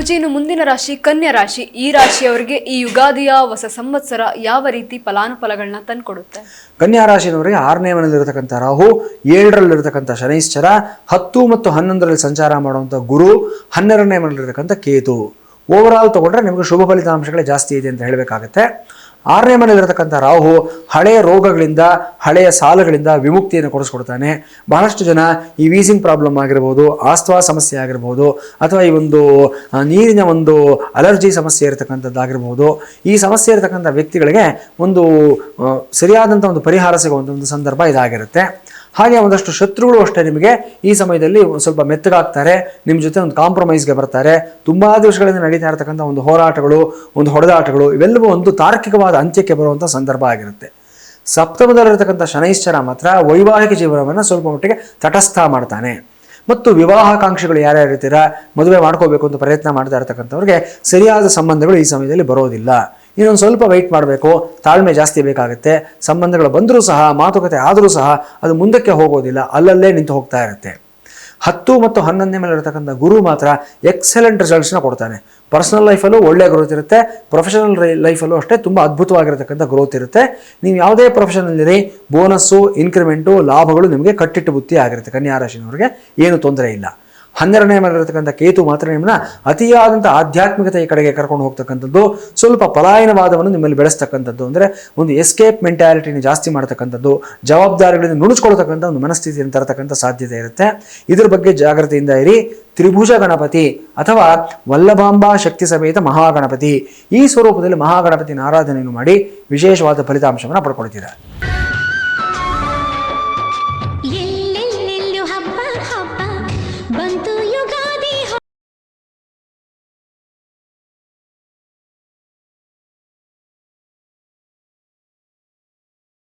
ಗುರುಜಿ, ಇನ್ನು ಮುಂದಿನ ರಾಶಿ ಕನ್ಯಾ ರಾಶಿ. ಈ ರಾಶಿಯವರಿಗೆ ಈ ಯುಗಾದಿಯ ಹೊಸ ಸಂವತ್ಸರ ಯಾವ ರೀತಿ ಫಲಾನುಫಲಗಳನ್ನ ತಂದ್ಕೊಡುತ್ತೆ? ಕನ್ಯಾ ರಾಶಿಯವರಿಗೆ 6ನೇ ಮನೆಯಲ್ಲಿರತಕ್ಕಂಥ ರಾಹು, 7ರಲ್ಲಿರತಕ್ಕಂಥ ಶನೈಶ್ಚರ, 10 ಮತ್ತು 11ರಲ್ಲಿ ಸಂಚಾರ ಮಾಡುವಂಥ ಗುರು, 12ನೇ ಮನೆಯಲ್ಲಿರತಕ್ಕಂಥ ಕೇತು. ಓವರ್ ಆಲ್ ತಗೊಂಡ್ರೆ ನಿಮಗೆ ಶುಭ ಫಲಿತಾಂಶಗಳೇ ಜಾಸ್ತಿ ಇದೆ ಅಂತ ಹೇಳಬೇಕಾಗತ್ತೆ. 6ನೇ ಮನೆಯಲ್ಲಿರತಕ್ಕಂಥ ರಾಹು ಹಳೆಯ ರೋಗಗಳಿಂದ, ಹಳೆಯ ಸಾಲಗಳಿಂದ ವಿಮುಕ್ತಿಯನ್ನು ಕೊಡಿಸ್ಕೊಡ್ತಾನೆ. ಬಹಳಷ್ಟು ಜನ ಈ ವೀಸಿಂಗ್ ಪ್ರಾಬ್ಲಮ್ ಆಗಿರ್ಬೋದು, ಆಸ್ತವಾ ಸಮಸ್ಯೆ ಆಗಿರ್ಬೋದು, ಅಥವಾ ಈ ಒಂದು ನೀರಿನ ಒಂದು ಅಲರ್ಜಿ ಸಮಸ್ಯೆ ಇರತಕ್ಕಂಥದ್ದಾಗಿರ್ಬೋದು, ಈ ಸಮಸ್ಯೆ ಇರತಕ್ಕಂಥ ವ್ಯಕ್ತಿಗಳಿಗೆ ಒಂದು ಸರಿಯಾದಂಥ ಒಂದು ಪರಿಹಾರ ಸಿಗುವಂಥ ಒಂದು ಸಂದರ್ಭ ಇದಾಗಿರುತ್ತೆ. ಹಾಗೆ ಒಂದಷ್ಟು ಶತ್ರುಗಳು ಅಷ್ಟೇ ನಿಮಗೆ ಈ ಸಮಯದಲ್ಲಿ ಸ್ವಲ್ಪ ಮೆತ್ತಗಾಗ್ತಾರೆ, ನಿಮ್ಮ ಜೊತೆ ಒಂದು ಕಾಂಪ್ರಮೈಸ್ಗೆ ಬರ್ತಾರೆ. ತುಂಬ ದಿವಸಗಳಿಂದ ನಡೀತಾ ಇರತಕ್ಕಂಥ ಒಂದು ಹೋರಾಟಗಳು, ಒಂದು ಹೊಡೆದಾಟಗಳು ಇವೆಲ್ಲವೂ ಒಂದು ತಾರ್ಕಿಕವಾದ ಅಂತ್ಯಕ್ಕೆ ಬರುವಂಥ ಸಂದರ್ಭ ಆಗಿರುತ್ತೆ. ಸಪ್ತಮದಲ್ಲಿರತಕ್ಕಂಥ ಶನೈಶ್ಚರ ಮಾತ್ರ ವೈವಾಹಿಕ ಜೀವನವನ್ನು ಸ್ವಲ್ಪ ಮಟ್ಟಿಗೆ ತಟಸ್ಥ ಮಾಡ್ತಾನೆ. ಮತ್ತು ವಿವಾಹಾಕಾಂಕ್ಷಿಗಳು ಯಾರ್ಯಾರಿರ್ತೀರಾ, ಮದುವೆ ಮಾಡ್ಕೋಬೇಕು ಅಂತ ಪ್ರಯತ್ನ ಮಾಡ್ತಾ ಇರತಕ್ಕಂಥವ್ರಿಗೆ ಸರಿಯಾದ ಸಂಬಂಧಗಳು ಈ ಸಮಯದಲ್ಲಿ ಬರೋದಿಲ್ಲ. ಇನ್ನೊಂದು ಸ್ವಲ್ಪ ವೆಯ್ಟ್ ಮಾಡಬೇಕು, ತಾಳ್ಮೆ ಜಾಸ್ತಿ ಬೇಕಾಗುತ್ತೆ. ಸಂಬಂಧಗಳು ಬಂದರೂ ಸಹ, ಮಾತುಕತೆ ಆದರೂ ಸಹ ಅದು ಮುಂದಕ್ಕೆ ಹೋಗೋದಿಲ್ಲ, ಅಲ್ಲಲ್ಲೇ ನಿಂತು ಹೋಗ್ತಾ ಇರುತ್ತೆ. 10 ಮತ್ತು 11ನೇ ಮೇಲೆ ಇರತಕ್ಕಂಥ ಗುರು ಮಾತ್ರ ಎಕ್ಸಲೆಂಟ್ ರಿಸಲ್ಟ್ಸ್ನ ಕೊಡ್ತಾನೆ. ಪರ್ಸನಲ್ ಲೈಫಲ್ಲೂ ಒಳ್ಳೆಯ ಗ್ರೋತ್ ಇರುತ್ತೆ, ಪ್ರೊಫೆಷನಲ್ ಲೈಫಲ್ಲೂ ಅಷ್ಟೇ ತುಂಬ ಅದ್ಭುತವಾಗಿರತಕ್ಕಂಥ ಗ್ರೋತ್ ಇರುತ್ತೆ. ನೀವು ಯಾವುದೇ ಪ್ರೊಫೆಷನಲ್ಲಿರಿ, ಬೋನಸ್ಸು, ಇನ್ಕ್ರಿಮೆಂಟು, ಲಾಭಗಳು ನಿಮಗೆ ಕಟ್ಟಿಟ್ಟು ಬುತ್ತಿ ಆಗಿರುತ್ತೆ. ಕನ್ಯಾ ರಾಶಿನವರಿಗೆ ಏನು ತೊಂದರೆ ಇಲ್ಲ. 12ನೇ ಮನೆಯಲ್ಲಿರತಕ್ಕಂಥ ಕೇತು ಮಾತ್ರ ನಿಮ್ಮನ್ನ ಅತಿಯಾದಂಥ ಆಧ್ಯಾತ್ಮಿಕತೆಯ ಕಡೆಗೆ ಕರ್ಕೊಂಡು ಹೋಗ್ತಕ್ಕಂಥದ್ದು, ಸ್ವಲ್ಪ ಪಲಾಯನವಾದವನ್ನು ನಿಮ್ಮಲ್ಲಿ ಬೆಳೆಸ್ತಕ್ಕಂಥದ್ದು, ಅಂದರೆ ಒಂದು ಎಸ್ಕೇಪ್ ಮೆಂಟ್ಯಾಲಿಟಿನ ಜಾಸ್ತಿ ಮಾಡ್ತಕ್ಕಂಥದ್ದು, ಜವಾಬ್ದಾರಿಗಳಿಂದ ನುಣುಚ್ಕೊಳ್ತಕ್ಕಂಥ ಒಂದು ಮನಸ್ಥಿತಿಯನ್ನು ತರತಕ್ಕಂಥ ಸಾಧ್ಯತೆ ಇರುತ್ತೆ. ಇದ್ರ ಬಗ್ಗೆ ಜಾಗ್ರತೆಯಿಂದ ಇರಿ. ತ್ರಿಭುಜ ಗಣಪತಿ ಅಥವಾ ವಲ್ಲಭಾಂಬಾ ಶಕ್ತಿ ಸಮೇತ ಮಹಾಗಣಪತಿ, ಈ ಸ್ವರೂಪದಲ್ಲಿ ಮಹಾಗಣಪತಿನ ಆರಾಧನೆಯನ್ನು ಮಾಡಿ ವಿಶೇಷವಾದ ಫಲಿತಾಂಶವನ್ನು ಪಡ್ಕೊಳ್ತೀರಾ.